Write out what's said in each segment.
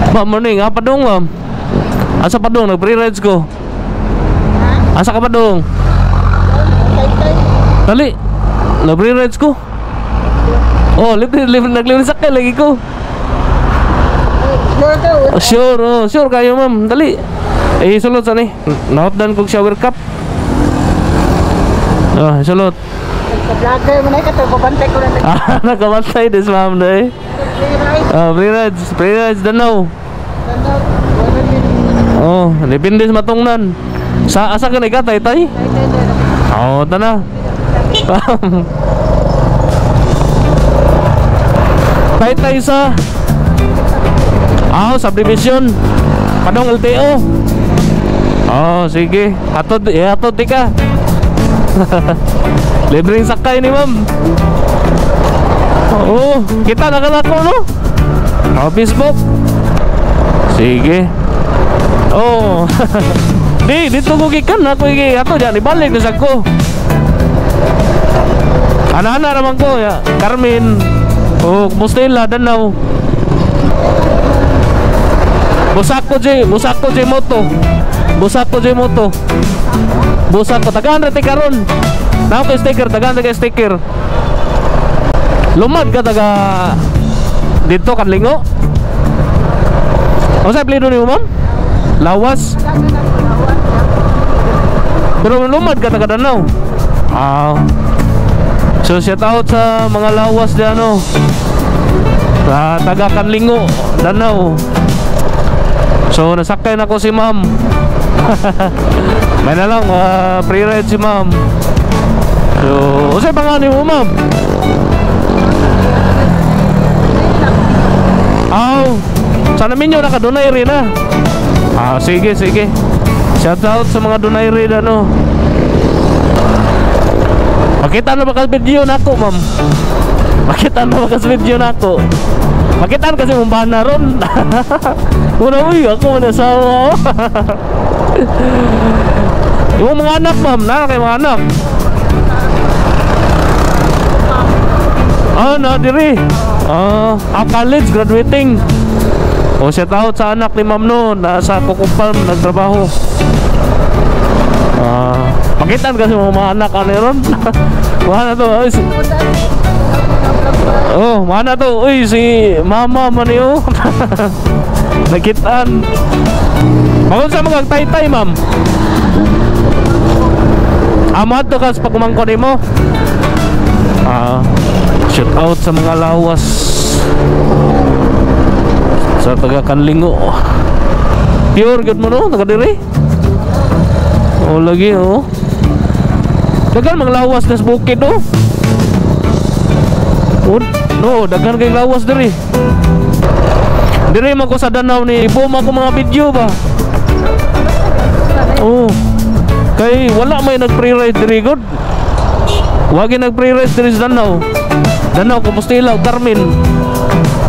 Ma'am, morning. Padong, ma'am. Asa padong? Nag-pre-rides ko. Asa ka padong? Dali. Nag-pre-rides ko. Oh, naglibre sakay lagi ko. Sure, sure kayo, ma'am. Dali. Sulot sa ni. Naotdan kong shower cup. Sulot. Vlogger mo na ito, babantay ko na. Nakabantay des, ma'am, dahil. Pre-rides, danaw. Oh, depende sa matungnan. Asa ka na ikatay, tay? Oo, tana. Tay sa subdivision Padong LTO. Sige. Hatod tika. Libreng sakay ni ma'am. Kita nakalako, no? Facebook. Sige. Dito ko gikan ako ato diyan ibalik na ko. Ana-ana naman ko ya, Carmen. Mustila danaw. Busak ko moto. Busak ko tagaan reti karon. Naw ko sticker, tagaan ka sticker. Lumad ka taga dito Kanlingo. Sa plido niyo, ma'am? Lawas. Pero lumad ka taga Danau. So shout out sa mga lawas diyan, sa taga Kanlingo, Danau. So nasakay na ko si ma'am. May na lang pre-ride si ma'am. So usay pangalan mo, ma'am? Sana minyo nakadunay rin na. Sige. Shout out sa mga dunay rin, Makita na ba ka video nako, ma'am? Makita kasi mong bana ron. Ako manasawa. Yung mga anak, ma'am, kayo mga anak. Diri. College graduating. Shout out sa anak ni ma'am nasa Kukumpal nagtrabaho. Pakitan kasi mga anak ron. Mana to? Mana to? Si mama man yo. Nakitaan. Magun sa mga tay-tay, ma'am. Amat to kas pagkumangko nimo. Shout out sa mga lawas sa taga Kanlingo. Pure good mo, taga diri. Lagi, dagan mga lawas na sa bukid, dagan kay lawas diri. Diri man ko sa Danau ni ibom ako mga video ba. Kay wala may nag-pre-ride diri god. Wagi nag-pre-ride diri sa Danau. Compostela, Carmen.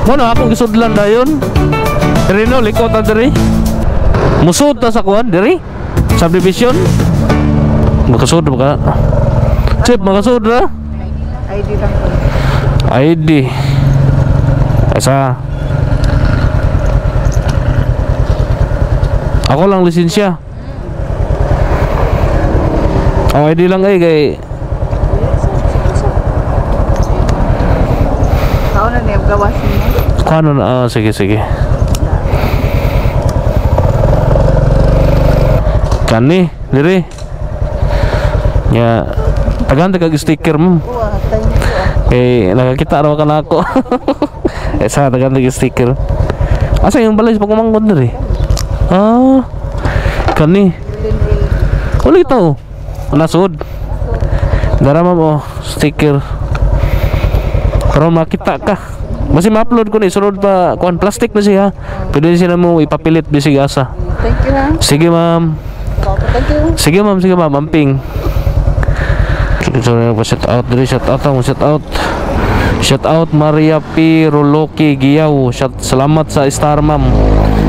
Akong gisudlan dayon. Diri likot ta diri. Musud ta sa kuan diri. Subdivision. Makasud ba ka? Chip, makasud na? ID lang po. ID. Asa? Ako lang lisensya. ID lang kay na niya gawas niya. Kano na? Sige. Kani, diri. Ya, tagan kag sticker mo. Nakakita raw ka na ako. Sa tagan kag sticker. Asa yung balay sa pagmamangkot diri? Kani. Uli ito. Nasud. Darama mo sticker. Pero makita ka. Masih ma-upload ko ni sunod pa kuan plastic na siya. Pwede siya mo ipapilit bisig asa. Thank you, ma'am. Sige, ma'am. Thank you. Sige, ma'am, amping. Shout out diri, shout out. Shout out Maria P. Roloki Giyaw. Salamat sa star, ma'am.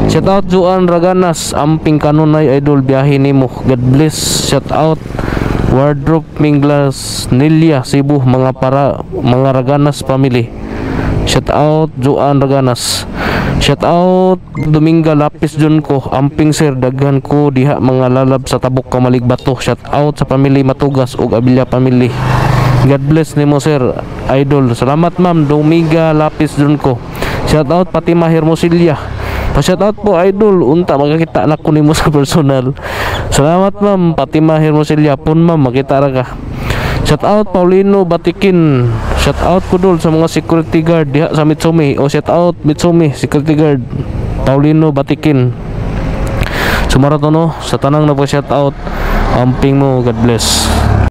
Shout out Juan Raganas, amping kanunay idol biyahe nimo. God bless. Shout out Wardrobe Minglas Nilia Cebu, mga Raganas family. Shout out Juan Raganas. Shout Shout out Dominga Lapis Jun ko, amping sir, daghan ko diha mga lalab sa tabok Kamalig Bato. Shout out sa family Matugas ug Abilya family. God bless nimo sir, idol. Salamat ma'am Dominga Lapis Jun ko. Shout out Fatima Hermosilya. Pa-shout out po idol, unta makakita na ko nimo sa personal. Salamat ma'am Fatima Hermosilya, pun ma'am makita ra ka. Shout out Paulino Batikin. Shout out ko dul sa mga security guard diha sa Mitsumi. O shout out Mitsumi security guard Paulino Batikin. Sumara to no sa tanang na po shout out. Amping mo, God bless.